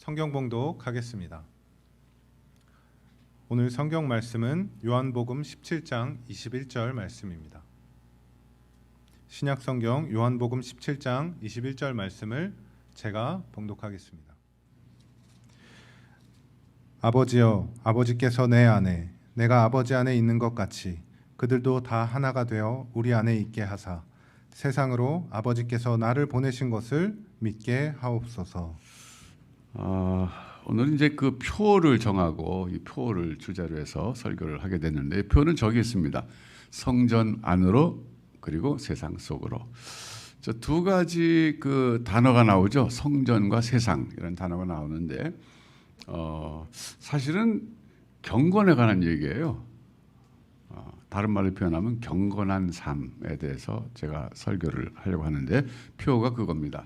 성경 봉독하겠습니다. 오늘 성경 말씀은 요한복음 17장 21절 말씀입니다. 신약 성경 요한복음 17장 21절 말씀을 제가 봉독하겠습니다. 아버지여, 아버지께서 내 안에 내가 아버지 안에 있는 것 같이 그들도 다 하나가 되어 우리 안에 있게 하사 세상으로 아버지께서 나를 보내신 것을 믿게 하옵소서. 오늘 이제 그 표를 정하고 이 표를 주제로 해서 설교를 하게 됐는데, 이 표는 저기 있습니다. 성전 안으로 그리고 세상 속으로. 저 두 가지 그 단어가 나오죠. 성전과 세상 이런 단어가 나오는데 사실은 경건에 관한 얘기예요. 다른 말로 표현하면 경건한 삶에 대해서 제가 설교를 하려고 하는데, 표가 그겁니다.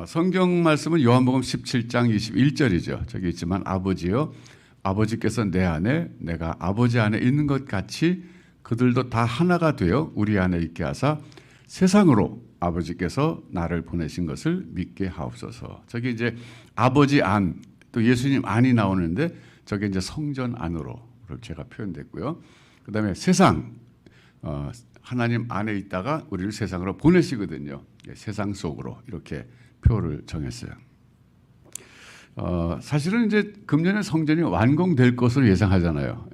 성경 말씀은 요한복음 17장 21절이죠. 저기 있지만 아버지여, 아버지께서 내 안에 내가 아버지 안에 있는 것 같이 그들도 다 하나가 되어 우리 안에 있게 하사 세상으로 아버지께서 나를 보내신 것을 믿게 하옵소서. 저기 이제 아버지 안, 또 예수님 안이 나오는데 저게 이제 성전 안으로 제가 표현됐고요. 그 다음에 세상, 하나님 안에 있다가 우리를 세상으로 보내시거든요. 세상 속으로 이렇게 표를 정했어요. 사실은 이제 금년에 성전이 완공될 것으로 예상하잖아요.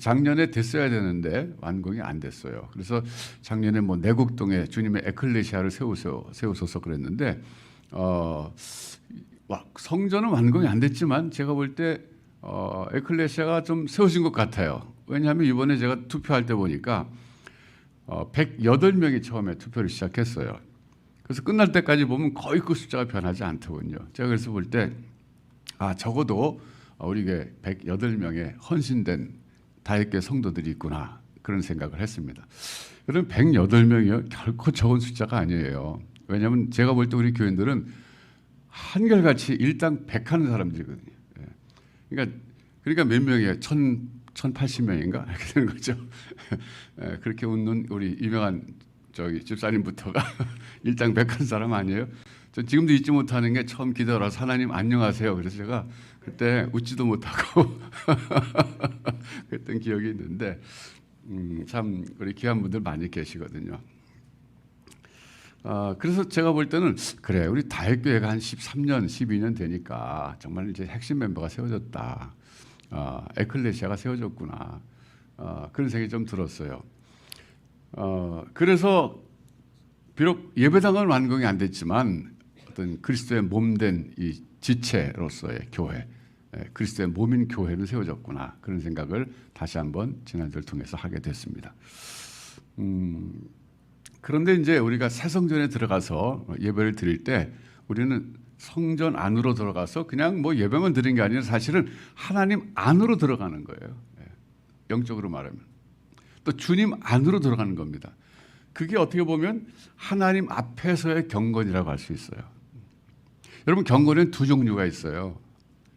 작년에 됐어야 되는데 완공이 안 됐어요. 그래서 작년에 뭐 내곡동에 주님의 에클레시아를 세우소서 그랬는데 성전은 완공이 안 됐지만 제가 볼 때 에클레시아가 좀 세워진 것 같아요. 왜냐하면 이번에 제가 투표할 때 보니까 108명이 처음에 투표를 시작했어요. 그래서 끝날 때까지 보면 거의 그 숫자가 변하지 않더군요. 제가 그래서 볼 때 적어도 우리 교회 108명의 헌신된 다윗교회 성도들이 있구나, 그런 생각을 했습니다. 그럼 108명이요? 결코 적은 숫자가 아니에요. 왜냐하면 제가 볼 때 우리 교인들은 한결같이 일당 100하는 사람들이거든요. 그러니까 몇 명이에요? 1080명인가? 이렇게 되는 거죠. 그렇게 웃는 우리 유명한 저기 집사님부터가 일당 100한 사람 아니에요? 저 지금도 잊지 못하는 게, 처음 기도를 와서 하나님 안녕하세요. 그래서 제가 그때 웃지도 못하고 그랬던 기억이 있는데, 참 우리 귀한 분들 많이 계시거든요. 그래서 제가 볼 때는 그래, 우리 다윗교회가 한 13년, 12년 되니까 정말 이제 핵심 멤버가 세워졌다. 에클레시아가 세워졌구나. 그런 생각이 좀 들었어요. 그래서 비록 예배당은 완공이 안 됐지만 어떤 그리스도의 몸된 이 지체로서의 교회, 그리스도의 몸인 교회는 세워졌구나, 그런 생각을 다시 한번 지난주를 통해서 하게 됐습니다. 그런데 이제 우리가 새 성전에 들어가서 예배를 드릴 때 우리는 성전 안으로 들어가서 그냥 뭐 예배만 드린 게 아니라 사실은 하나님 안으로 들어가는 거예요. 영적으로 말하면 또 주님 안으로 들어가는 겁니다. 그게 어떻게 보면 하나님 앞에서의 경건이라고 할 수 있어요. 여러분, 경건에는 두 종류가 있어요.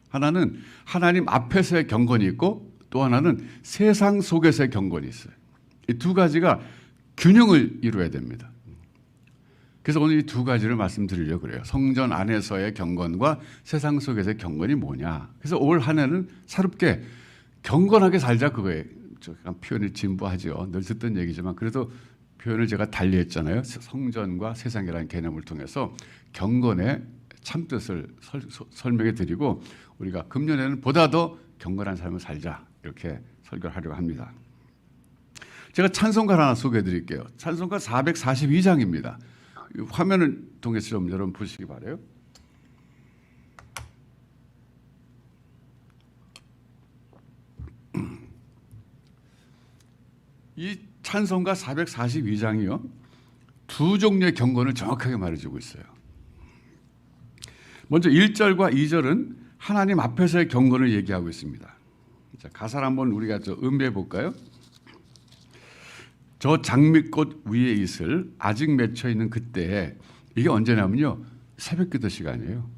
하나는 하나님 앞에서의 경건이 있고, 또 하나는 세상 속에서의 경건이 있어요. 이 두 가지가 균형을 이루어야 됩니다. 그래서 오늘 이 두 가지를 말씀드리려고 그래요. 성전 안에서의 경건과 세상 속에서의 경건이 뭐냐. 그래서 올 한 해는 새롭게 경건하게 살자, 그거예요. 약간 표현이 진부하죠. 늘 듣던 얘기지만 그래도 표현을 제가 달리 했잖아요. 성전과 세상이라는 개념을 통해서 경건의 참뜻을 설명해 드리고, 우리가 금년에는 보다 더 경건한 삶을 살자, 이렇게 설교를 하려고 합니다. 제가 찬송가 하나 소개해 드릴게요. 찬송가 442장입니다. 화면을 통해서 좀 여러분 보시기 바라요. 이 찬송가 442장이요, 두 종류의 경건을 정확하게 말해주고 있어요. 먼저 1절과 2절은 하나님 앞에서의 경건을 얘기하고 있습니다. 자, 가사를 한번 우리가 음미해 볼까요? 저 장미꽃 위에 있을 아직 맺혀 있는 그때에, 이게 언제냐면요, 새벽기도 시간이에요.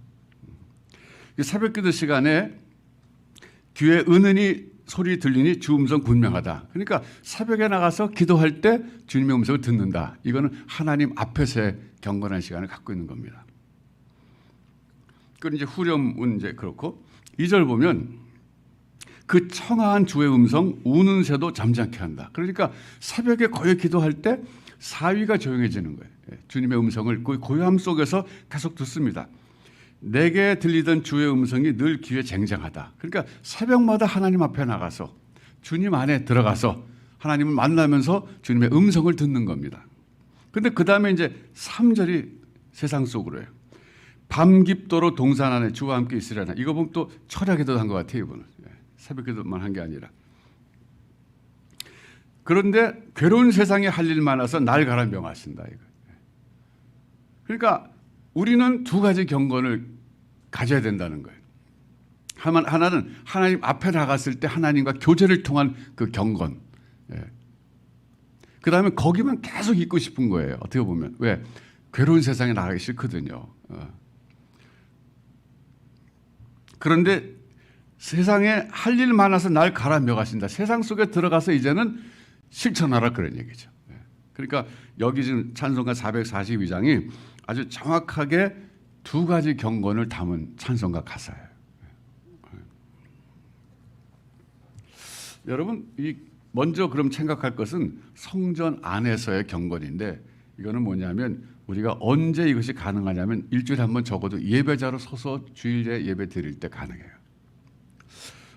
새벽기도 시간에 귀에 은은히 소리 들리니 주 음성 분명하다. 그러니까 새벽에 나가서 기도할 때 주님의 음성을 듣는다. 이거는 하나님 앞에서의 경건한 시간을 갖고 있는 겁니다. 그건 이제 후렴은 이제 그렇고 2절 보면 그 청아한 주의 음성 우는 새도 잠잠케 한다. 그러니까 새벽에 거의 기도할 때 사위가 조용해지는 거예요. 주님의 음성을 그 고요함 속에서 계속 듣습니다. 내게 들리던 주의 음성이 늘 귀에 쟁쟁하다. 그러니까 새벽마다 하나님 앞에 나가서 주님 안에 들어가서 하나님을 만나면서 주님의 음성을 듣는 겁니다. 근데 그 다음에 이제 3절이 세상 속으로예요. 밤 깊도록 동산 안에 주와 함께 있으려나. 이거 보면 또 철야기도 한 것 같아요. 이분은. 새벽기도만 한 게 아니라. 그런데 괴로운 세상에 할 일 많아서 날 가라 명하신다. 이거. 그러니까 우리는 두 가지 경건을 가져야 된다는 거예요. 하나는 하나님 앞에 나갔을 때 하나님과 교제를 통한 그 경건. 그 다음에 거기만 계속 있고 싶은 거예요. 어떻게 보면. 왜? 괴로운 세상에 나가기 싫거든요. 그런데 세상에 할 일 많아서 날 가라 명하신다. 세상 속에 들어가서 이제는 실천하라 그런 얘기죠. 그러니까 여기 지금 찬송가 442장이 아주 정확하게 두 가지 경건을 담은 찬송가 가사예요. 여러분, 먼저 그럼 생각할 것은 성전 안에서의 경건인데 이거는 뭐냐면 우리가 언제 이것이 가능하냐면 일주일에 한 번 적어도 예배자로 서서 주일에 예배 드릴 때 가능해요.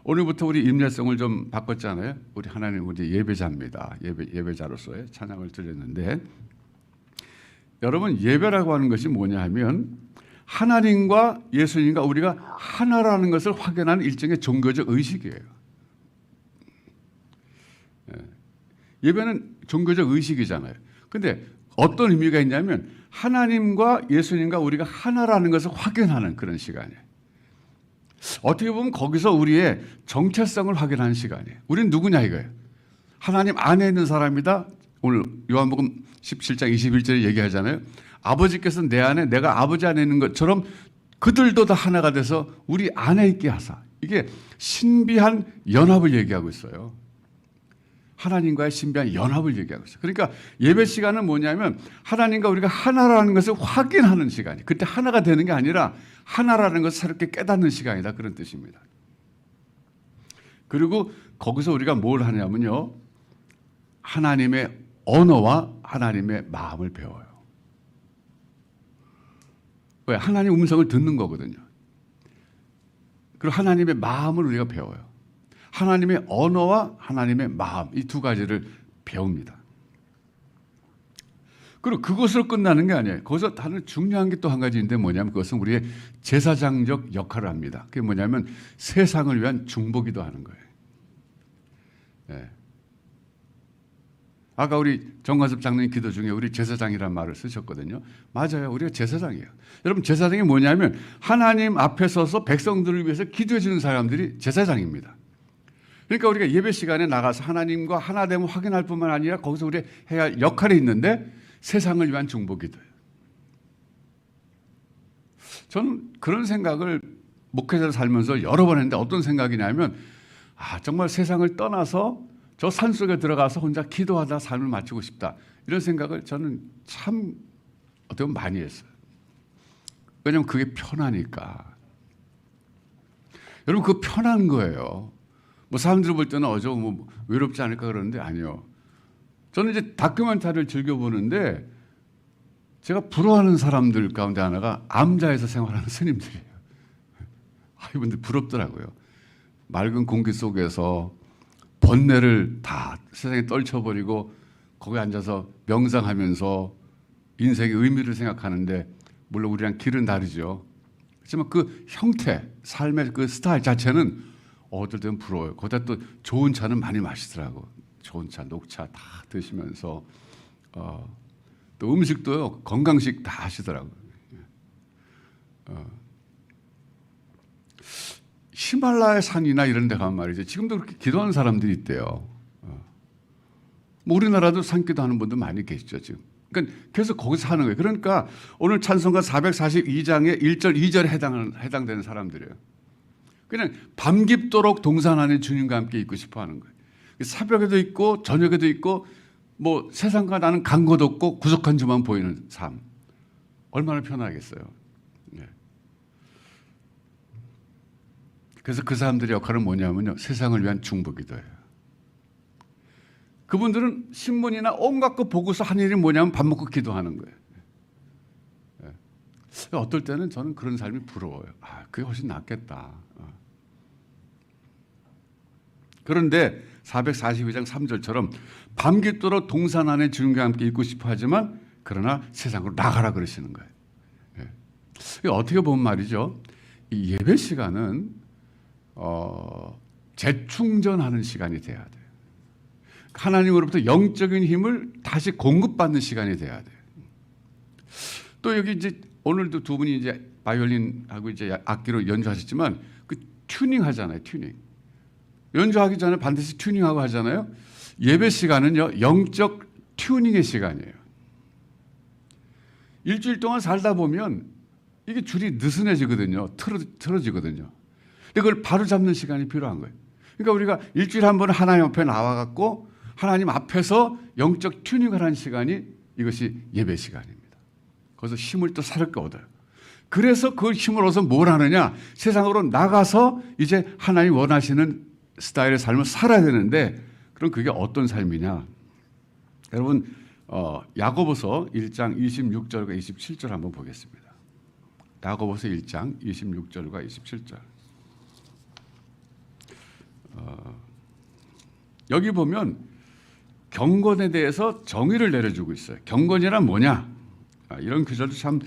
오늘부터 우리 임례성을 좀 바꿨잖아요. 우리 하나님 우리 예배자입니다. 예배자로서의 찬양을 드렸는데 여러분 예배라고 하는 것이 뭐냐 하면 하나님과 예수님과 우리가 하나라는 것을 확인하는 일종의 종교적 의식이에요. 예배는 종교적 의식이잖아요. 근데 어떤 의미가 있냐면 하나님과 예수님과 우리가 하나라는 것을 확인하는 그런 시간이에요. 어떻게 보면 거기서 우리의 정체성을 확인하는 시간이에요. 우리는 누구냐 이거예요. 하나님 안에 있는 사람이다. 오늘 요한복음 17장 21절에 얘기하잖아요. 아버지께서 내 안에 내가 아버지 안에 있는 것처럼 그들도 다 하나가 돼서 우리 안에 있게 하사. 이게 신비한 연합을 얘기하고 있어요. 하나님과의 신비한 연합을 얘기하고 있어요. 그러니까 예배 시간은 뭐냐면 하나님과 우리가 하나라는 것을 확인하는 시간이에요. 그때 하나가 되는 게 아니라 하나라는 것을 새롭게 깨닫는 시간이다. 그런 뜻입니다. 그리고 거기서 우리가 뭘 하냐면요. 하나님의 언어와 하나님의 마음을 배워요. 왜? 하나님 음성을 듣는 거거든요. 그리고 하나님의 마음을 우리가 배워요. 하나님의 언어와 하나님의 마음 이 두 가지를 배웁니다. 그리고 그것으로 끝나는 게 아니에요. 거기서 다른 중요한 게 또 한 가지 있는데 뭐냐면 그것은 우리의 제사장적 역할을 합니다. 그게 뭐냐면 세상을 위한 중보기도 하는 거예요. 네. 아까 우리 정관섭 장로님 기도 중에 우리 제사장이라는 말을 쓰셨거든요. 맞아요. 우리가 제사장이에요. 여러분 제사장이 뭐냐면 하나님 앞에 서서 백성들을 위해서 기도해 주는 사람들이 제사장입니다. 그러니까 우리가 예배 시간에 나가서 하나님과 하나됨을 확인할 뿐만 아니라 거기서 우리 해야 할 역할이 있는데 세상을 위한 중보기도예요. 저는 그런 생각을 목회자로 살면서 여러 번 했는데 어떤 생각이냐면 정말 세상을 떠나서 저 산속에 들어가서 혼자 기도하다 삶을 마치고 싶다. 이런 생각을 저는 참 어떻게 보면 많이 했어요. 왜냐하면 그게 편하니까. 여러분 그거 편한 거예요. 뭐 사람들이 볼 때는 뭐 외롭지 않을까 그러는데 아니요. 저는 이제 다큐멘터리를 즐겨보는데 제가 부러워하는 사람들 가운데 하나가 암자에서 생활하는 스님들이에요. 이분들 부럽더라고요. 맑은 공기 속에서 번뇌를 다 세상에 떨쳐버리고 거기 앉아서 명상하면서 인생의 의미를 생각하는데 물론 우리랑 길은 다르죠. 하지만 그 형태, 삶의 그 스타일 자체는 어떨 때는 부러워요. 거기다 또 좋은 차는 많이 마시더라고. 좋은 차, 녹차 다 드시면서 또 음식도요 건강식 다 하시더라고요. 히말라야 산이나 이런 데 가면 말이죠. 지금도 그렇게 기도하는 사람들이 있대요. 뭐 우리나라도 산기도 하는 분들 많이 계시죠, 지금. 그러니까 계속 거기서 하는 거예요. 그러니까 오늘 찬송가 442장의 1절, 2절에 해당되는 사람들이에요. 그냥 밤 깊도록 동산 안에 주님과 함께 있고 싶어 하는 거예요. 새벽에도 있고 저녁에도 있고 뭐 세상과 나는 간 것 없고 구속한 주만 보이는 삶. 얼마나 편하겠어요. 네. 그래서 그 사람들의 역할은 뭐냐면요, 세상을 위한 중보기도예요. 그분들은 신문이나 온갖 거 보고서 한 일이 뭐냐면 밥 먹고 기도하는 거예요. 어떨 때는 저는 그런 삶이 부러워요. 그게 훨씬 낫겠다. 그런데 442장 3절처럼 밤깃도록 동산 안에 주님과 함께 있고 싶어 하지만 그러나 세상으로 나가라 그러시는 거예요. 어떻게 보면 말이죠, 이 예배 시간은 재충전하는 시간이 돼야 돼요. 하나님으로부터 영적인 힘을 다시 공급받는 시간이 돼야 돼요. 또 여기 이제 오늘도 두 분이 이제 바이올린하고 이제 악기로 연주하셨지만 그 튜닝 하잖아요. 튜닝. 연주하기 전에 반드시 튜닝하고 하잖아요. 예배 시간은요, 영적 튜닝의 시간이에요. 일주일 동안 살다 보면 이게 줄이 느슨해지거든요. 틀어지거든요. 근데 그걸 바로 잡는 시간이 필요한 거예요. 그러니까 우리가 일주일에 한 번 하나님 앞에 나와갖고 하나님 앞에서 영적 튜닝을 하는 시간이 이것이 예배 시간입니다. 거기서 힘을 또 새롭게 얻어요. 그래서 그 힘을 얻어서 뭘 하느냐? 세상으로 나가서 이제 하나님 원하시는 스타일의 삶을 살아야 되는데, 그럼 그게 어떤 삶이냐? 여러분, 야고보서 1장 26절과 27절 한번 보겠습니다. 야고보서 1장 26절과 27절. 여기 보면 경건에 대해서 정의를 내려주고 있어요. 경건이란 뭐냐? 이런 구절도 참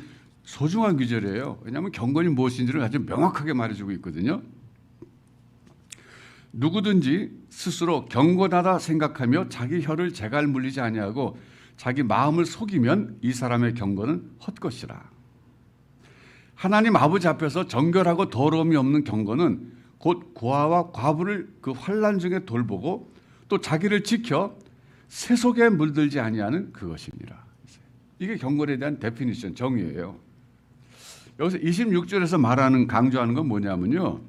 소중한 구절이에요. 왜냐하면 경건이 무엇인지를 아주 명확하게 말해주고 있거든요. 누구든지 스스로 경건하다 생각하며 자기 혀를 재갈 물리지 아니하고 자기 마음을 속이면 이 사람의 경건은 헛것이라. 하나님 아버지 앞에서 정결하고 더러움이 없는 경건은 곧 고아와 과부를 그 환난 중에 돌보고 또 자기를 지켜 세속에 물들지 아니하는 그것이니라. 이게 경건에 대한 데피니션, 정의예요. 여기서 26절에서 말하는, 강조하는 건 뭐냐면요,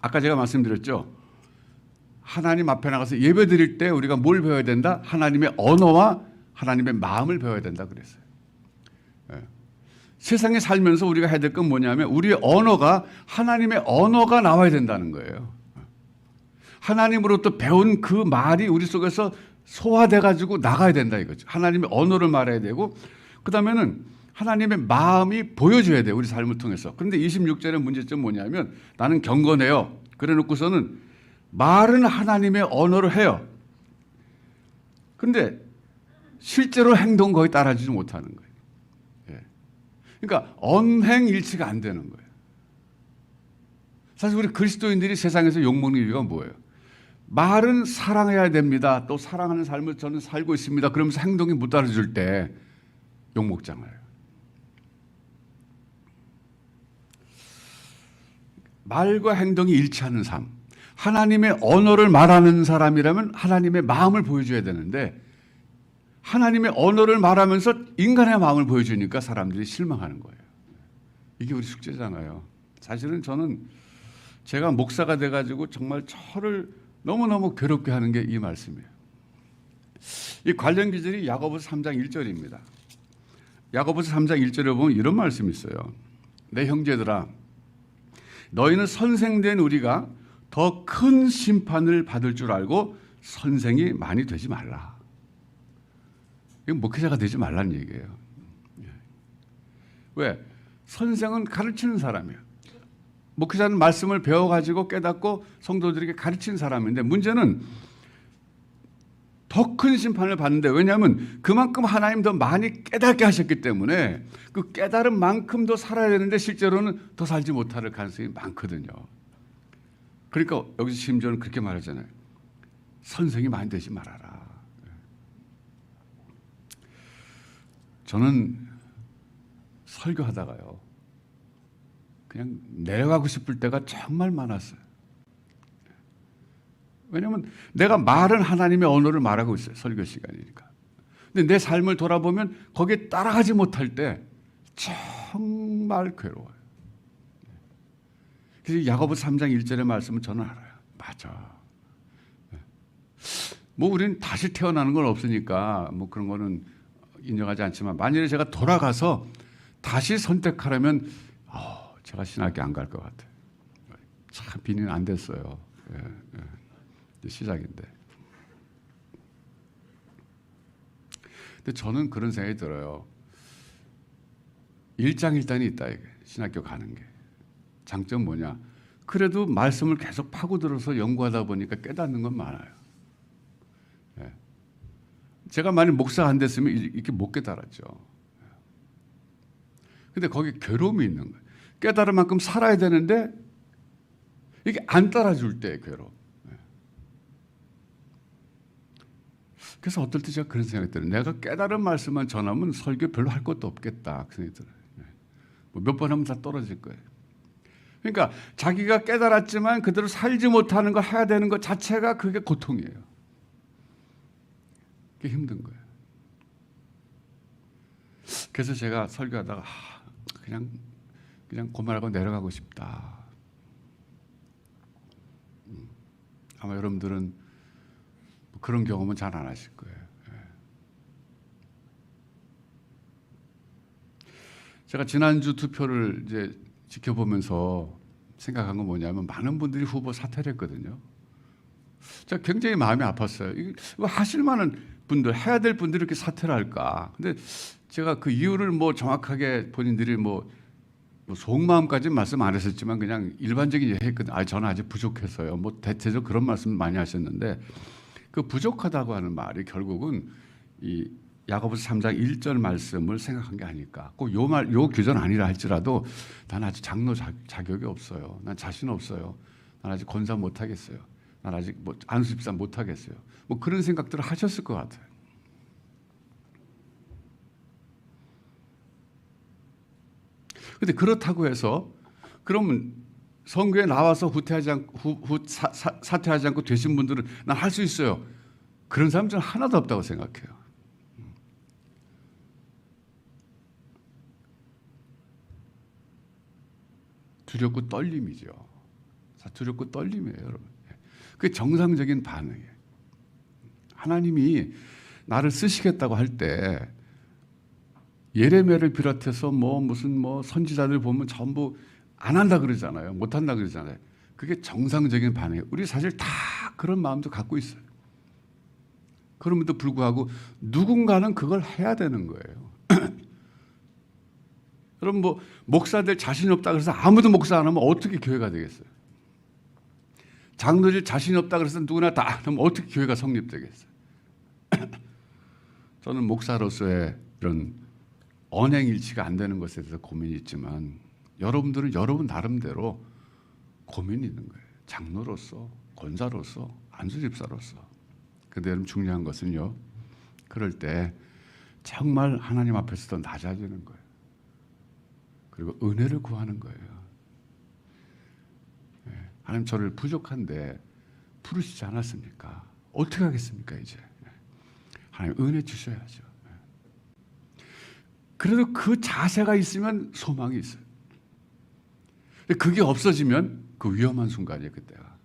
아까 제가 말씀드렸죠. 하나님 앞에 나가서 예배 드릴 때 우리가 뭘 배워야 된다? 하나님의 언어와 하나님의 마음을 배워야 된다 그랬어요. 세상에 살면서 우리가 해야 될 건 뭐냐면 우리의 언어가 하나님의 언어가 나와야 된다는 거예요. 하나님으로부터 배운 그 말이 우리 속에서 소화돼가지고 나가야 된다 이거죠. 하나님의 언어를 말해야 되고, 그 다음에는 하나님의 마음이 보여줘야 돼요. 우리 삶을 통해서. 그런데 26절의 문제점은 뭐냐면 나는 경건해요. 그래 놓고서는 말은 하나님의 언어를 해요. 그런데 실제로 행동 거의 따라주지 못하는 거예요. 그러니까 언행일치가 안 되는 거예요. 사실 우리 그리스도인들이 세상에서 욕먹는 이유가 뭐예요? 말은 사랑해야 됩니다. 또 사랑하는 삶을 저는 살고 있습니다. 그러면서 행동이 못 따라줄 때 욕먹잖아요. 말과 행동이 일치하는 삶. 하나님의 언어를 말하는 사람이라면 하나님의 마음을 보여줘야 되는데 하나님의 언어를 말하면서 인간의 마음을 보여주니까 사람들이 실망하는 거예요. 이게 우리 숙제잖아요. 사실은 저는 제가 목사가 돼가지고 정말 저를 너무너무 괴롭게 하는 게 이 말씀이에요. 이 관련 기절이 야고보서 3장 1절입니다. 야고보서 3장 1절에 보면 이런 말씀이 있어요. 내 형제들아, 너희는 선생된 우리가 더 큰 심판을 받을 줄 알고 선생이 많이 되지 말라. 이건 목회자가 되지 말라는 얘기예요. 왜? 선생은 가르치는 사람이에요. 목회자는 말씀을 배워가지고 깨닫고 성도들에게 가르치는 사람인데 문제는 더 큰 심판을 받는데, 왜냐하면 그만큼 하나님 더 많이 깨닫게 하셨기 때문에 그 깨달은 만큼 더 살아야 되는데 실제로는 더 살지 못할 가능성이 많거든요. 그러니까 여기서 심지어는 그렇게 말하잖아요. 선생이 많이 되지 말아라. 저는 설교하다가요, 그냥 내려가고 싶을 때가 정말 많았어요. 왜냐하면 내가 말은 하나님의 언어를 말하고 있어요. 설교 시간이니까. 근데 내 삶을 돌아보면 거기에 따라가지 못할 때 정말 괴로워요. 그래서 야고보서 3장 1절의 말씀은 저는 알아요. 맞아. 뭐 우리는 다시 태어나는 건 없으니까 뭐 그런 거는 인정하지 않지만 만일에 제가 돌아가서 다시 선택하려면 제가 신학교 안 갈 것 같아요. 참 빈인 안 됐어요. 예, 예. 이제 시작인데. 근데 저는 그런 생각이 들어요. 일장일단이 있다 이게 신학교 가는 게. 장점 뭐냐? 그래도 말씀을 계속 파고들어서 연구하다 보니까 깨닫는 건 많아요. 예. 제가 만약 목사가 안 됐으면 이렇게 못 깨달았죠. 근데 거기 괴로움이 있는 거예요. 깨달을 만큼 살아야 되는데 이게 안 따라줄 때 괴로움. 그래서 어떨 때 제가 그런 생각이 들어요. 내가 깨달은 말씀만 전하면 설교 별로 할 것도 없겠다. 그 생각이 들어요. 뭐 몇 번 하면 다 떨어질 거예요. 그러니까 자기가 깨달았지만 그대로 살지 못하는 걸 해야 되는 것 자체가 그게 고통이에요. 그게 힘든 거예요. 그래서 제가 설교하다가 그냥 그만하고 내려가고 싶다. 아마 여러분들은 그런 경험은 잘 안 하실 거예요. 제가 지난주 투표를 이제 지켜보면서 생각한 건 뭐냐면 많은 분들이 후보 사퇴를 했거든요. 제가 굉장히 마음이 아팠어요. 이거 하실 만한 분들, 해야 될 분들이 이렇게 사퇴를 할까. 근데 제가 그 이유를 뭐 정확하게 본인들이 뭐 속마음까지는 말씀 안 했었지만 그냥 일반적인 얘기 했거든요. 저는 아직 부족해서요. 뭐 대체적으로 그런 말씀 많이 하셨는데 그 부족하다고 하는 말이 결국은 이 야고보서 3장 1절 말씀을 생각한 게 아닐까. 꼭 요 규정 아니라 할지라도 난 아직 장로 자격이 없어요. 난 자신 없어요. 난 아직 권사 못 하겠어요. 난 아직 뭐 안수 집사 못 하겠어요. 뭐 그런 생각들을 하셨을 것 같아요. 근데 그렇다고 해서 그러면 선교에 나와서 사퇴하지 않고 되신 분들은 난 할 수 있어요. 그런 사람 저는 하나도 없다고 생각해요. 두렵고 떨림이죠. 두렵고 떨림이에요, 여러분. 그게 정상적인 반응이에요. 하나님이 나를 쓰시겠다고 할 때 예레미야를 비롯해서 무슨 선지자들 보면 전부 안 한다 그러잖아요. 못 한다 그러잖아요. 그게 정상적인 반응이에요. 우리 사실 다 그런 마음도 갖고 있어요. 그럼에도 불구하고 누군가는 그걸 해야 되는 거예요. 여러분 목사들 자신이 없다 그래서 아무도 목사 안 하면 어떻게 교회가 되겠어요? 장로들 자신이 없다 그래서 누구나 다 하면 어떻게 교회가 성립되겠어요? 저는 목사로서의 이런 언행일치가 안 되는 것에 대해서 고민이 있지만 여러분들은 여러분 나름대로 고민이 있는 거예요. 장로로서, 권사로서, 안수집사로서. 근데 여러분 중요한 것은요. 그럴 때 정말 하나님 앞에서도 낮아지는 거예요. 그리고 은혜를 구하는 거예요. 하나님 저를 부족한데 부르시지 않았습니까? 어떻게 하겠습니까 이제? 하나님 은혜 주셔야죠. 그래도 그 자세가 있으면 소망이 있어요. 그게 없어지면 그 위험한 순간이에요 그때가.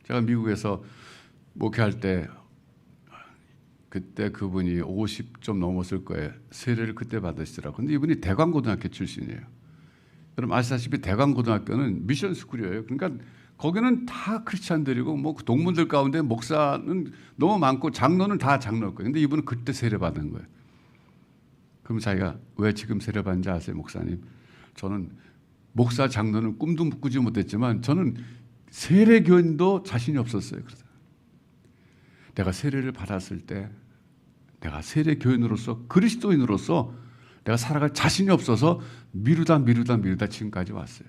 제가 미국에서 목회할 때 그때 그분이 50 좀 넘었을 거예요. 세례를 그때 받으시더라고요. 근데 이분이 대광고등학교 출신이에요. 여러분 아시다시피 대광고등학교는 미션 스쿨이에요. 그러니까 거기는 다 크리스찬들이고 동문들 가운데 목사는 너무 많고 장로는 다 장로일 거예요. 근데 이분은 그때 세례 받은 거예요. 그럼 자기가 왜 지금 세례 받는지 아세요, 목사님? 저는 목사 장로는 꿈도 꾸지 못했지만 저는 세례 교인도 자신이 없었어요. 그래서 내가 세례를 받았을 때 내가 세례 교인으로서 그리스도인으로서 내가 살아갈 자신이 없어서 미루다 지금까지 왔어요.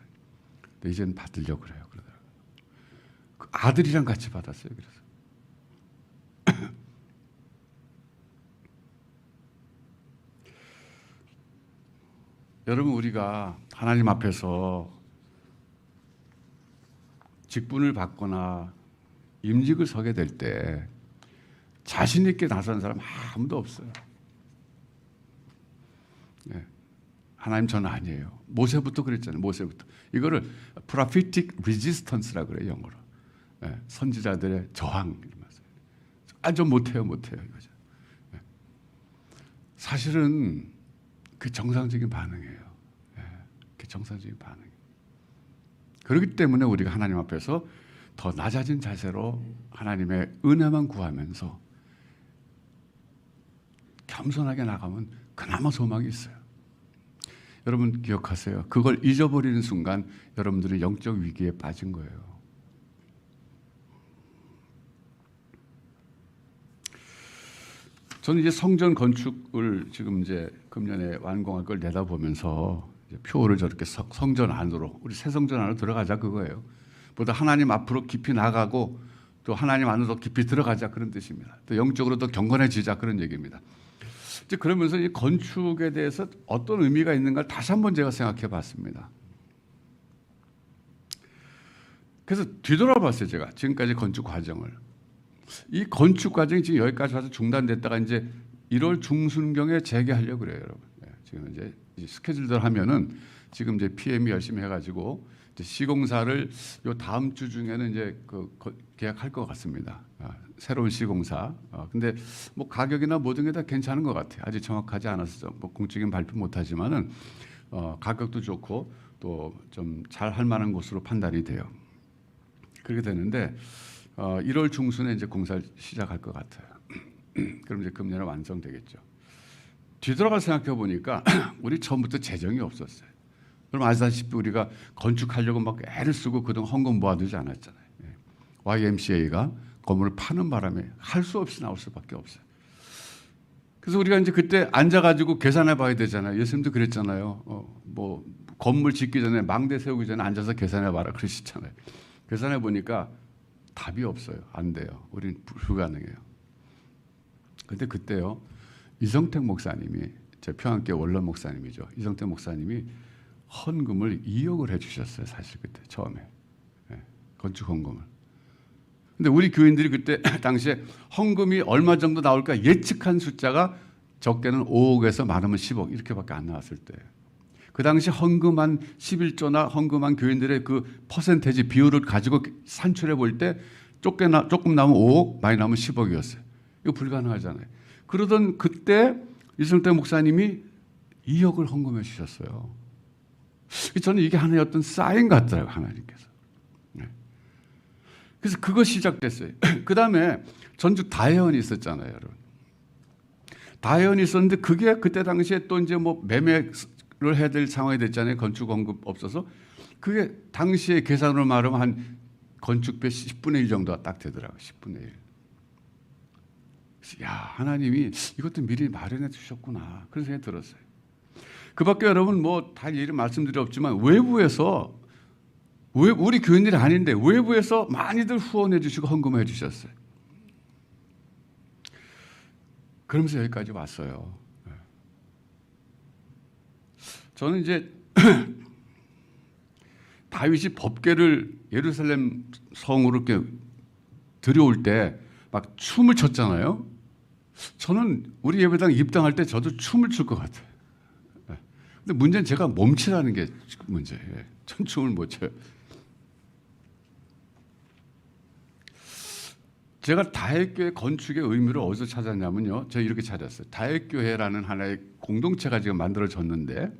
근데 이제는 받으려고 그래요. 그러더라고요. 그 아들이랑 같이 받았어요. 그래서 여러분 우리가 하나님 앞에서 직분을 받거나 임직을 서게 될 때 자신 있게 나서는 사람 아무도 없어요. 네. 하나님 저는 아니에요. 모세부터 그랬잖아요. 모세부터. 이거를 prophetic resistance라고 그래요. 영어로. 네. 선지자들의 저항. 좀 못해요. 이거죠. 네. 사실은 그 정상적인 반응이에요. 네. 그게 정상적인 반응이에요. 그렇기 때문에 우리가 하나님 앞에서 더 낮아진 자세로 하나님의 은혜만 구하면서 겸손하게 나가면 그나마 소망이 있어요. 여러분 기억하세요. 그걸 잊어버리는 순간 여러분들은 영적 위기에 빠진 거예요. 저는 이제 성전 건축을 지금 이제 금년에 완공할 걸 내다보면서 이제 표를 저렇게 성전 안으로, 우리 새 성전 안으로 들어가자 그거예요. 보다 하나님 앞으로 깊이 나가고 또 하나님 안으로 더 깊이 들어가자 그런 뜻입니다. 또 영적으로 더 경건해지자 그런 얘기입니다. 이제 그러면서 이 건축에 대해서 어떤 의미가 있는가를 다시 한번 제가 생각해 봤습니다. 그래서 뒤돌아봤어요. 제가 지금까지 건축 과정을. 이 건축 과정이 지금 여기까지 와서 중단됐다가 이제 1월 중순경에 재개하려고 그래요, 여러분. 지금 이제 스케줄대로 하면은 지금 이제 PM이 열심히 해가지고 이제 시공사를 요 다음 주 중에는 이제 계약할 것 같습니다. 새로운 시공사. 근데 뭐 가격이나 모든 게 다 괜찮은 것 같아요. 아직 정확하지 않아서 뭐 공적인 발표 못하지만은 가격도 좋고 또 좀 잘 할 만한 곳으로 판단이 돼요. 그렇게 되는데 1월 중순에 이제 공사를 시작할 것 같아요. 그럼 이제 금년에 완성되겠죠. 뒤돌아가 생각해 보니까 우리 처음부터 재정이 없었어요. 그럼 아시다시피 우리가 건축하려고 막 애를 쓰고 그동안 헌금 모아두지 않았잖아요. YMCA가 건물을 파는 바람에 할 수 없이 나올 수밖에 없어요. 그래서 우리가 이제 그때 앉아가지고 계산해 봐야 되잖아요. 예수님도 그랬잖아요. 뭐 건물 짓기 전에 망대 세우기 전에 앉아서 계산해 봐라 그러시잖아요. 계산해 보니까 답이 없어요. 안 돼요. 우린 불가능해요. 근데 그때요. 이성택 목사님이 제 평안교회 원로 목사님이죠. 이성택 목사님이 헌금을 2억을 해주셨어요. 사실 그때 처음에 건축 헌금을. 근데 우리 교인들이 그때 당시에 헌금이 얼마 정도 나올까 예측한 숫자가 적게는 5억에서 많으면 10억 이렇게밖에 안 나왔을 때. 그 당시 헌금한 11조나 헌금한 교인들의 그 퍼센테지 비율을 가지고 산출해 볼 때 조금 나오면 5억, 많이 나오면 10억이었어요. 이거 불가능하잖아요. 그러던 그때 이성택 목사님이 2억을 헌금해 주셨어요. 저는 이게 하나의 어떤 사인 같더라고요, 하나님께서. 그래서 그거 시작됐어요. 그 다음에 전주 다혜원이 있었잖아요, 여러분. 다혜원이 있었는데 그게 그때 당시에 또 이제 뭐 매매를 해야 될 상황이 됐잖아요. 건축 공급 없어서. 그게 당시에 계산으로 말하면 한 건축비 10분의 1 정도가 딱 되더라고요. 10분의 1. 그래서 야, 하나님이 이것도 미리 마련해 주셨구나. 그런 생각이 들었어요. 그 밖에 여러분 뭐 다 일을 말씀드릴 없지만 외부에서 우리 교인들이 아닌데 외부에서 많이들 후원해 주시고 헌금해 주셨어요. 그러면서 여기까지 왔어요. 저는 이제 다윗이 법궤를 예루살렘 성으로 이렇게 들여올 때 막 춤을 췄잖아요. 저는 우리 예배당 입당할 때 저도 춤을 출 것 같아요. 근데 문제는 제가 몸치라는 게 문제예요. 전 춤을 못 춰요. 제가 다윗교회 건축의 의미를 어디서 찾았냐면요. 제가 이렇게 찾았어요. 다윗교회라는 하나의 공동체가 지금 만들어졌는데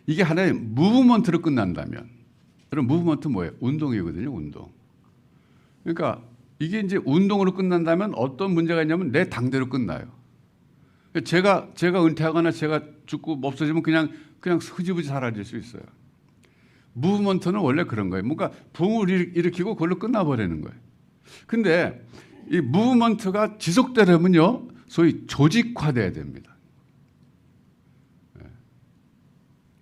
이게 하나의 무브먼트로 끝난다면, 여러분 무브먼트 뭐예요? 운동이거든요. 운동. 그러니까 이게 이제 운동으로 끝난다면 어떤 문제가 있냐면 내 당대로 끝나요. 제가 은퇴하거나 제가 죽고 없어지면 그냥 흐지부지 사라질 수 있어요. 무브먼트는 원래 그런 거예요. 뭔가 붐을 일으키고 그걸로 끝나버리는 거예요. 근데 이 무브먼트가 지속되려면요, 소위 조직화돼야 됩니다.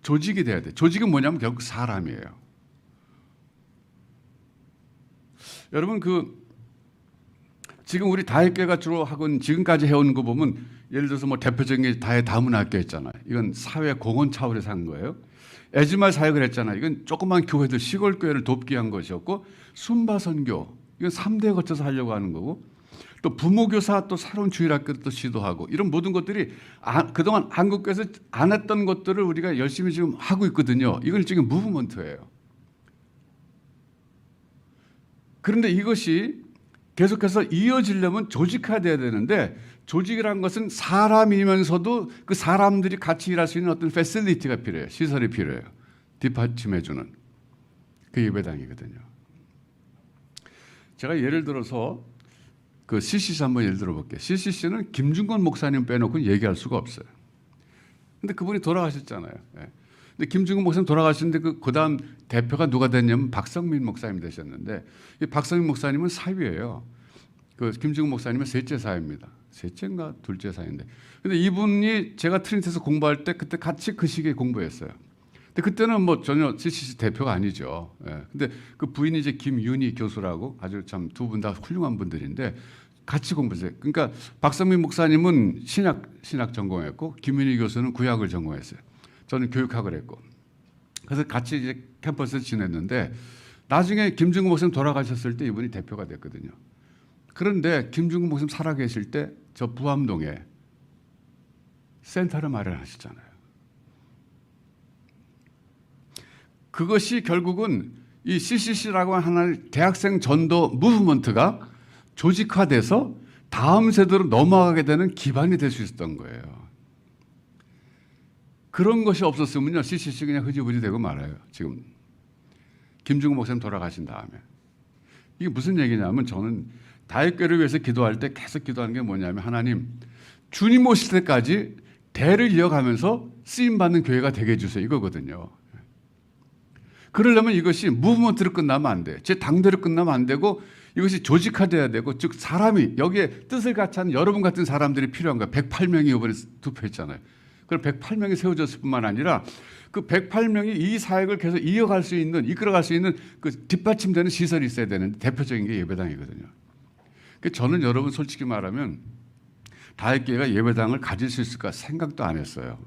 조직이 돼야 돼. 조직은 뭐냐면 결국 사람이에요. 여러분 지금 우리 다윗교회가 주로 하고 지금까지 해오는 거 보면 예를 들어서 뭐 대표적인 게 다윗 다문학교 있잖아요. 이건 사회 공헌 차원에서 한 거예요. 에즈말 사역을 했잖아요. 이건 조그만 교회들 시골 교회를 돕기 위한 것이었고, 순바 선교 이건 3대에 거쳐서 하려고 하는 거고, 또 부모교사 또 새로운 주일학교도 또 시도하고, 이런 모든 것들이 그동안 한국교회에서 안 했던 것들을 우리가 열심히 지금 하고 있거든요. 이걸 지금 무브먼트예요. 그런데 이것이 계속해서 이어지려면 조직화돼야 되는데 조직이라는 것은 사람이면서도 그 사람들이 같이 일할 수 있는 어떤 패실리티가 필요해요. 시설이 필요해요. 뒷받침해주는 그 예배당이거든요. 제가 예를 들어서 그 CCC 한번 예를 들어볼게요. CCC는 김중건 목사님 빼놓고는 얘기할 수가 없어요. 근데 그분이 돌아가셨잖아요. 예. 근데 김중건 목사님 돌아가셨는데 그 다음 대표가 누가 됐냐면 박성민 목사님 되셨는데 이 박성민 목사님은 사위예요. 그 김중건 목사님은 셋째 사위입니다. 셋째인가 둘째 사위인데. 근데 이분이 제가 트리니티에서 공부할 때 그때 같이 그 시기에 공부했어요. 근데 그때는 뭐 전혀 CCC 대표가 아니죠. 예. 근데 그 부인이 이제 김윤희 교수라고 아주 참 두 분 다 훌륭한 분들인데 같이 공부했어요. 그러니까 박성민 목사님은 신학 전공했고 김윤희 교수는 구약을 전공했어요. 저는 교육학을 했고. 그래서 같이 이제 캠퍼스에서 지냈는데 나중에 김중근 목사님 돌아가셨을 때 이분이 대표가 됐거든요. 그런데 김중근 목사님 살아계실 때 저 부암동에 센터를 마련하셨잖아요. 그것이 결국은 이 CCC라고 하는 대학생 전도 무브먼트가 조직화돼서 다음 세대로 넘어가게 되는 기반이 될 수 있었던 거예요. 그런 것이 없었으면요, CCC 그냥 흐지부지 되고 말아요. 지금 김중근 목사님 돌아가신 다음에. 이게 무슨 얘기냐면 저는 다윗교회를 위해서 기도할 때 계속 기도하는 게 뭐냐면 하나님, 주님 오실 때까지 대를 이어가면서 쓰임받는 교회가 되게 해주세요. 이거거든요. 그러려면 이것이 무브먼트로 끝나면 안 돼. 제 당대로 끝나면 안 되고 이것이 조직화돼야 되고 즉 사람이 여기에 뜻을 같이 하는 여러분 같은 사람들이 필요한 거예요. 108명이 이번에 투표했잖아요. 그럼 108명이 세워졌을 뿐만 아니라 그 108명이 이 사역을 계속 이어갈 수 있는 이끌어갈 수 있는 그 뒷받침되는 시설이 있어야 되는데 대표적인 게 예배당이거든요. 저는 여러분 솔직히 말하면 다윗교회가 예배당을 가질 수 있을까 생각도 안 했어요.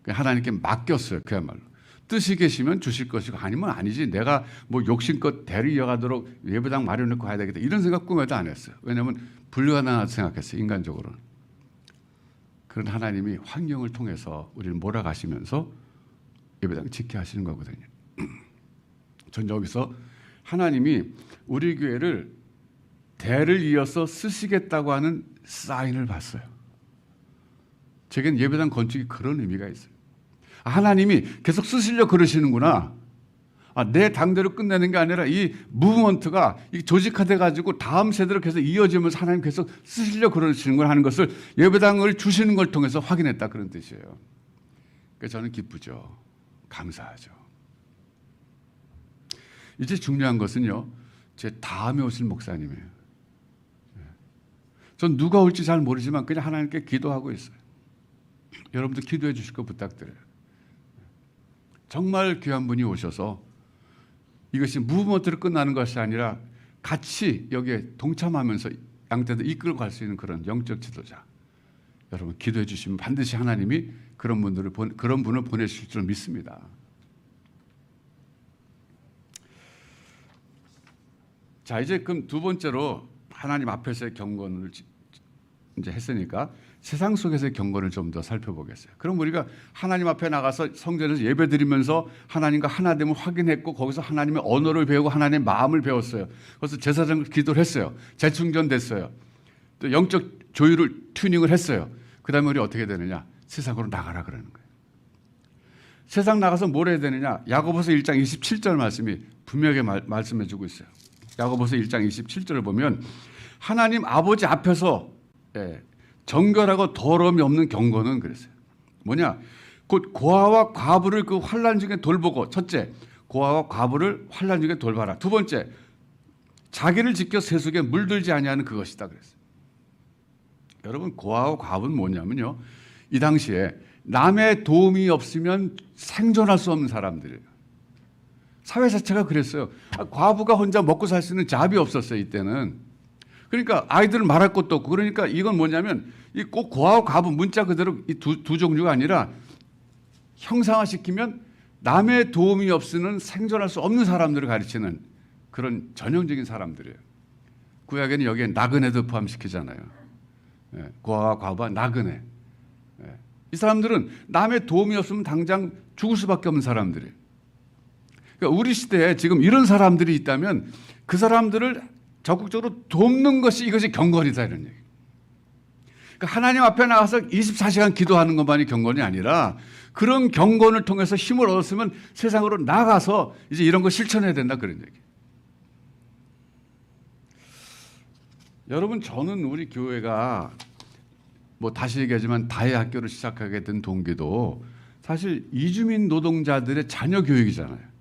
하나님께 맡겼어요. 그야말로. 뜻이 계시면 주실 것이고 아니면 아니지. 내가 뭐 욕심껏 대를 이어가도록 예배당 마련해놓고 가야 되겠다. 이런 생각 꿈에도 안 했어요. 왜냐하면 불가능하다고 생각했어요. 인간적으로는. 그런 하나님이 환경을 통해서 우리를 몰아가시면서 예배당을 짓게 하시는 거거든요. 전 여기서 하나님이 우리 교회를 대를 이어서 쓰시겠다고 하는 사인을 봤어요. 제겐 예배당 건축이 그런 의미가 있어요. 하나님이 계속 쓰시려고 그러시는구나. 내 당대로 끝내는 게 아니라 이 무브먼트가 조직화돼 가지고 다음 세대로 계속 이어지면서 하나님 계속 쓰시려고 그러시는 걸 하는 것을 예배당을 주시는 걸 통해서 확인했다 그런 뜻이에요. 그래서 저는 기쁘죠. 감사하죠. 이제 중요한 것은요. 제 다음에 오실 목사님이에요. 전 누가 올지 잘 모르지만 그냥 하나님께 기도하고 있어요. 여러분도 기도해 주실 거 부탁드려요. 정말 귀한 분이 오셔서 이것이 무브먼트로 끝나는 것이 아니라 같이 여기에 동참하면서 양떼도 이끌고 갈 수 있는 그런 영적 지도자. 여러분 기도해 주시면 반드시 하나님이 그런 분을 보내실 줄 믿습니다. 자, 이제 그럼 두 번째로 하나님 앞에서의 경건을 이제 했으니까 세상 속에서의 경건을 좀 더 살펴보겠어요. 그럼 우리가 하나님 앞에 나가서 성전에서 예배드리면서 하나님과 하나됨을 확인했고 거기서 하나님의 언어를 배우고 하나님의 마음을 배웠어요. 그래서 제사장 기도를 했어요. 재충전됐어요. 또 영적 조율을 튜닝을 했어요. 그 다음에 우리 어떻게 되느냐? 세상으로 나가라 그러는 거예요. 세상 나가서 뭘 해야 되느냐? 야고보서 1장 27절 말씀이 분명하게 말씀해 주고 있어요. 야고보서 1장 27절을 보면 하나님 아버지 앞에서 정결하고 더러움이 없는 경건은 그랬어요. 뭐냐? 곧 고아와 과부를 그 환난 중에 돌보고 첫째, 고아와 과부를 환난 중에 돌봐라. 두 번째, 자기를 지켜 세속에 물들지 아니하는 그것이다 그랬어요. 여러분 고아와 과부는 뭐냐면요. 이 당시에 남의 도움이 없으면 생존할 수 없는 사람들이에요. 사회 자체가 그랬어요. 과부가 혼자 먹고 살 수 있는 잡이 없었어요. 이때는. 그러니까 아이들은 말할 것도 없고 그러니까 이건 뭐냐면 이 꼭 고아와 과부 문자 그대로 이 두 종류가 아니라 형상화시키면 남의 도움이 없으면 생존할 수 없는 사람들을 가르치는 그런 전형적인 사람들이에요. 구약에는 여기에 나그네도 포함시키잖아요. 고아와 과부와 나그네. 이 사람들은 남의 도움이 없으면 당장 죽을 수밖에 없는 사람들이에요. 그러니까 우리 시대에 지금 이런 사람들이 있다면 그 사람들을 적극적으로 돕는 것이 이것이 경건이다 이런 얘기. 그러니까 하나님 앞에 나가서 24시간 기도하는 것만이 경건이 아니라 그런 경건을 통해서 힘을 얻었으면 세상으로 나가서 이제 이런 거 실천해야 된다 그런 얘기. 여러분 저는 우리 교회가 뭐 다시 얘기하지만 다해 학교를 시작하게 된 동기도 사실 이주민 노동자들의 자녀 교육이잖아요.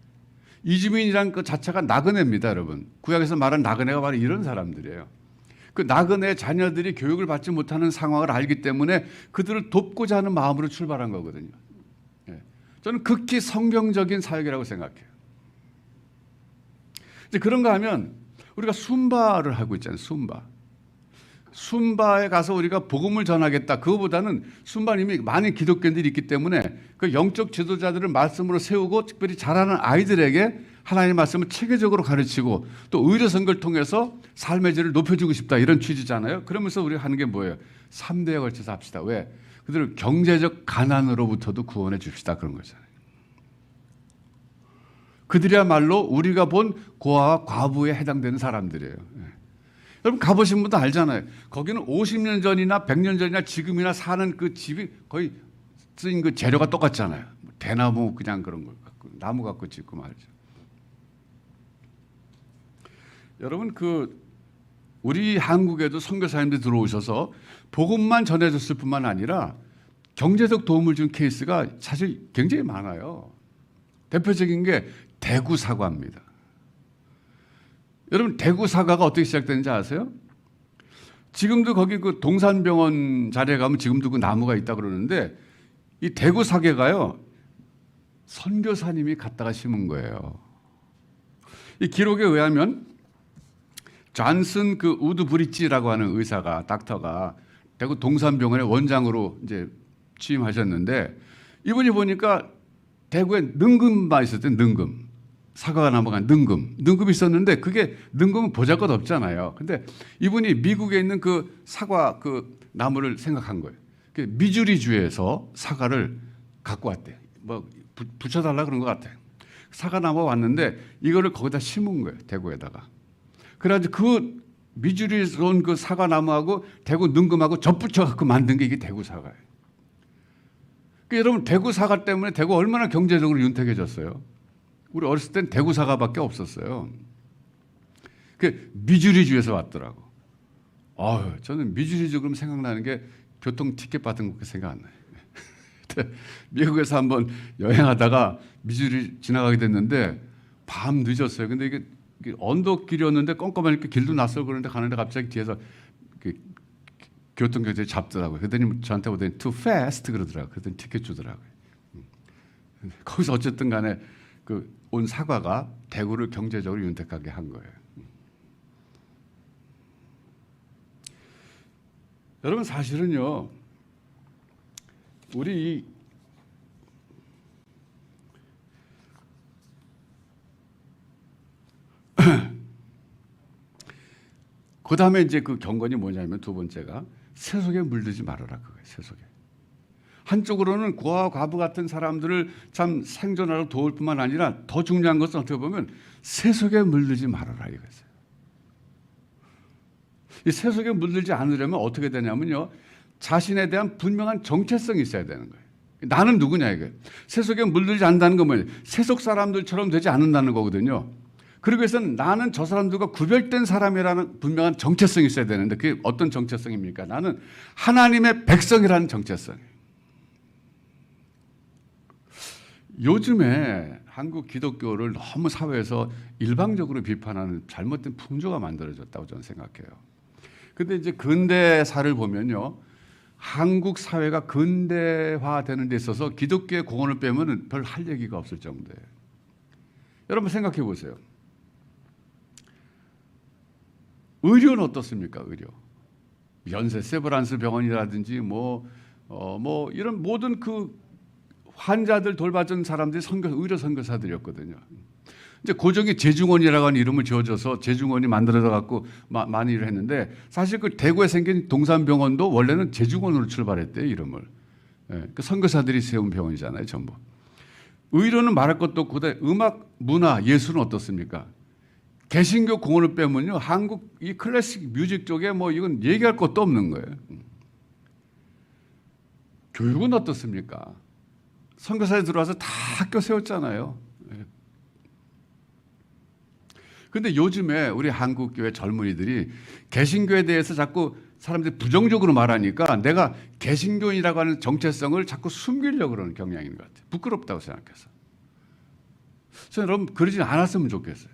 이주민이란 그 자체가 나그네입니다, 여러분. 구약에서 말한 나그네가 바로 이런 사람들이에요. 그 나그네 자녀들이 교육을 받지 못하는 상황을 알기 때문에 그들을 돕고자 하는 마음으로 출발한 거거든요. 예. 저는 극히 성경적인 사역이라고 생각해요. 이제 그런가 하면 우리가 순바를 하고 있잖아요. 순바에 가서 우리가 복음을 전하겠다. 그거보다는 순바는 이미 많은 기독교인들이 있기 때문에 그 영적 지도자들을 말씀으로 세우고 특별히 잘하는 아이들에게 하나님의 말씀을 체계적으로 가르치고 또 의료 선거를 통해서 삶의 질을 높여주고 싶다 이런 취지잖아요. 그러면서 우리가 하는 게 뭐예요? 3대에 걸쳐서 합시다. 왜? 그들을 경제적 가난으로부터도 구원해 줍시다 그런 거잖아요. 그들이야말로 우리가 본 고아와 과부에 해당되는 사람들이에요. 여러분 가보신 분도 알잖아요. 거기는 50년 전이나 100년 전이나 지금이나 사는 그 집이 거의 쓰인 그 재료가 똑같잖아요. 대나무 그냥 그런 걸 갖고 나무 갖고 짓고 말이죠. 여러분 그 우리 한국에도 선교사님들이 들어오셔서 복음만 전해줬을 뿐만 아니라 경제적 도움을 준 케이스가 사실 굉장히 많아요. 대표적인 게 대구 사과입니다. 여러분 대구 사과가 어떻게 시작되는지 아세요? 지금도 거기 그 동산병원 자리에 가면 지금도 그 나무가 있다 그러는데 이 대구 사과가요 선교사님이 갖다가 심은 거예요. 이 기록에 의하면 존슨 그 우드 브릿지라고 하는 의사가 닥터가 대구 동산병원의 원장으로 이제 취임하셨는데 이분이 보니까 대구에 능금만 있었대. 능금. 사과가 넘어간 능금이 있었는데 그게 능금은 보잘것 없잖아요. 근데 이분이 미국에 있는 그 사과 그 나무를 생각한 거예요. 미주리주에서 사과를 갖고 왔대. 뭐 붙여달라 그런 것 같아. 사과 나무 왔는데 이거를 거기다 심은 거예요. 대구에다가. 그래가지고 그 미주리에서 온 그 사과 나무하고 대구 능금하고 접붙여갖고 만든 게 이게 대구 사과예요. 그러니까 여러분 대구 사과 때문에 대구 얼마나 경제적으로 윤택해졌어요. 우리 어렸을 땐 대구 사과밖에 없었어요. 그 미주리주에서 왔더라고. 저는 미주리주 그러면 생각나는 게 교통 티켓 받은 거 생각 안 나요. 미국에서 한번 여행하다가 미주리 지나가게 됐는데 밤 늦었어요. 근데 이게 언덕길이었는데 껌껌하니까 길도 낯설고 그러는데 가는데 갑자기 뒤에서 교통경찰이 잡더라고요. 그랬더니 저한테 보더니 too fast 그러더라고요. 그랬더니 티켓 주더라고요. 거기서 어쨌든 간에 그 온 사과가 대구를 경제적으로 윤택하게 한 거예요. 여러분 사실은요. 우리 그 다음에 이제 그 경건이 뭐냐면 두 번째가 세속에 물들지 말아라 그거예요. 세속에. 한쪽으로는 고아와 과부 같은 사람들을 참 생존하러 도울 뿐만 아니라 더 중요한 것은 어떻게 보면 세속에 물들지 말아라 이거였어요. 이 세속에 물들지 않으려면 어떻게 되냐면요. 자신에 대한 분명한 정체성이 있어야 되는 거예요. 나는 누구냐 이거예요. 세속에 물들지 않는다는 건 뭐예요? 세속 사람들처럼 되지 않는다는 거거든요. 그러기 위해서는 나는 저 사람들과 구별된 사람이라는 분명한 정체성이 있어야 되는데 그게 어떤 정체성입니까? 나는 하나님의 백성이라는 정체성이에요. 요즘에 한국 기독교를 너무 사회에서 일방적으로 비판하는 잘못된 풍조가 만들어졌다고 저는 생각해요. 근데 이제 근대사를 보면요. 한국 사회가 근대화되는 데 있어서 기독교의 공헌을 빼면 별 할 얘기가 없을 정도예요. 여러분 생각해 보세요. 의료는 어떻습니까? 의료. 연세 세브란스 병원이라든지 뭐 이런 모든 그 환자들 돌봐준 사람들이 의료 선교사들이었거든요. 이제 고종이 재중원이라고 하는 이름을 지어줘서 재중원이 만들어져 갖고 많이 일을 했는데 사실 그 대구에 생긴 동산병원도 원래는 재중원으로 출발했대요 이름을. 그 선교사들이 세운 병원이잖아요 전부. 의료는 말할 것도 없고 음악, 문화, 예술은 어떻습니까? 개신교 공헌을 빼면요 한국 이 클래식 뮤직 쪽에 뭐 이건 얘기할 것도 없는 거예요. 교육은 어떻습니까? 선교사에 들어와서 다 학교 세웠잖아요. 근데 요즘에 우리 한국교회 젊은이들이 개신교에 대해서 자꾸 사람들이 부정적으로 말하니까 내가 개신교인이라고 하는 정체성을 자꾸 숨기려고 그러는 경향인 것 같아요. 부끄럽다고 생각해서. 그래서 여러분 그러지 않았으면 좋겠어요.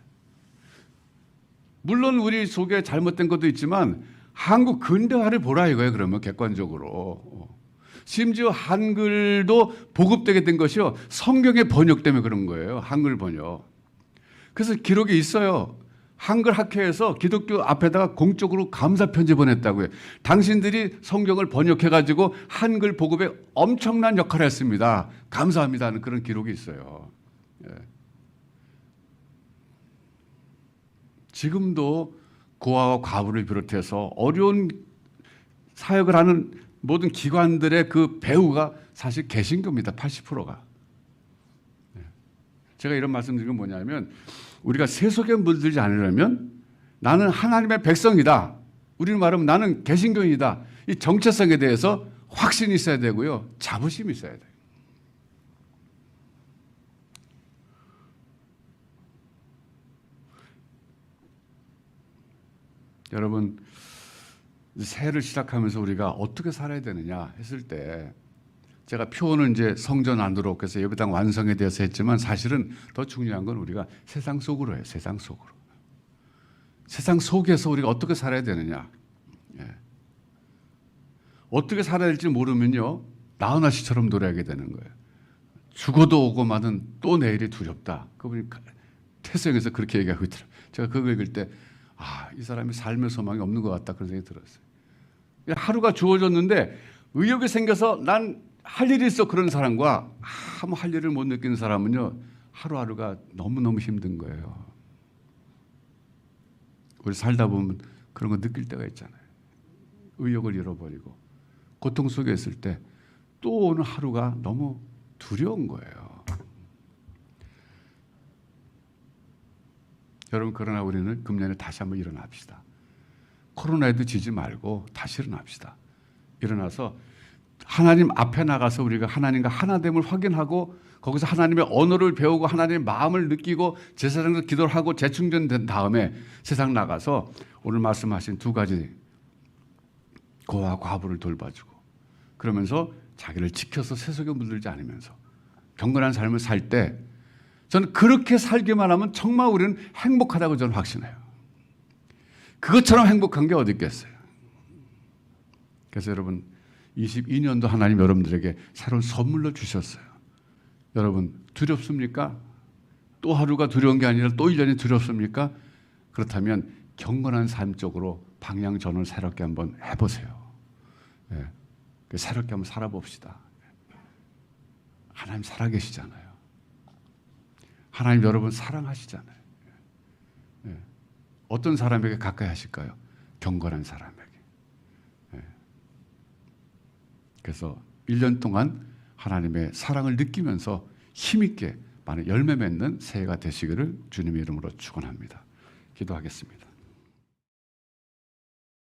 물론 우리 속에 잘못된 것도 있지만 한국 근대화를 보라 이거예요. 그러면 객관적으로. 심지어 한글도 보급되게 된 것이요. 성경의 번역 때문에 그런 거예요. 한글 번역. 그래서 기록이 있어요. 한글 학회에서 기독교 앞에다가 공적으로 감사 편지 보냈다고요. 당신들이 성경을 번역해가지고 한글 보급에 엄청난 역할을 했습니다. 감사합니다 하는 그런 기록이 있어요. 예. 지금도 고아와 과부를 비롯해서 어려운 사역을 하는 모든 기관들의 그 배후가 사실 개신교입니다. 80%가. 제가 이런 말씀드린 건 뭐냐면 우리가 세속에 물들지 않으려면 나는 하나님의 백성이다. 우리는 말하면 나는 개신교인이다. 이 정체성에 대해서 확신이 있어야 되고요. 자부심이 있어야 돼요. 여러분 새해를 시작하면서 우리가 어떻게 살아야 되느냐 했을 때 제가 표현은 이제 성전 안으로 그래서 예배당 완성에 대해서 했지만 사실은 더 중요한 건 우리가 세상 속으로 해요. 세상 속으로. 세상 속에서 우리가 어떻게 살아야 되느냐. 예. 어떻게 살아야 될지 모르면요. 나훈아 씨처럼 노래하게 되는 거예요. 죽어도 오고 마는 또 내일이 두렵다. 그분이 태서에서 그렇게 얘기하고 있더라고요. 제가 그거 읽을 때 이 사람이 삶의 소망이 없는 것 같다 그런 생각이 들었어요. 하루가 주어졌는데 의욕이 생겨서 난 할 일이 있어 그런 사람과 아무 할 일을 못 느끼는 사람은요. 하루하루가 너무너무 힘든 거예요. 우리 살다 보면 그런 거 느낄 때가 있잖아요. 의욕을 잃어버리고 고통 속에 있을 때 또 오는 하루가 너무 두려운 거예요. 여러분 그러나 우리는 금년에 다시 한번 일어납시다. 코로나에도 지지 말고 다시 일어납시다. 일어나서 하나님 앞에 나가서 우리가 하나님과 하나됨을 확인하고 거기서 하나님의 언어를 배우고 하나님의 마음을 느끼고 제사장에서 기도를 하고 재충전된 다음에 세상 나가서 오늘 말씀하신 두 가지 고아 과부를 돌봐주고 그러면서 자기를 지켜서 세속에 물들지 않으면서 경건한 삶을 살 때 저는 그렇게 살기만 하면 정말 우리는 행복하다고 저는 확신해요. 그것처럼 행복한 게 어디 있겠어요. 그래서 여러분 22년도 하나님 여러분들에게 새로운 선물로 주셨어요. 여러분 두렵습니까? 또 하루가 두려운 게 아니라 또 1년이 두렵습니까? 그렇다면 경건한 삶 쪽으로 방향 전환을 새롭게 한번 해보세요. 예. 새롭게 한번 살아봅시다. 하나님 살아계시잖아요. 하나님 여러분 사랑하시잖아요. 예. 어떤 사람에게 가까이 하실까요? 경건한 사람에게. 예. 그래서 1년 동안 하나님의 사랑을 느끼면서 힘있게 많은 열매 맺는 새해가 되시기를 주님의 이름으로 축원합니다. 기도하겠습니다.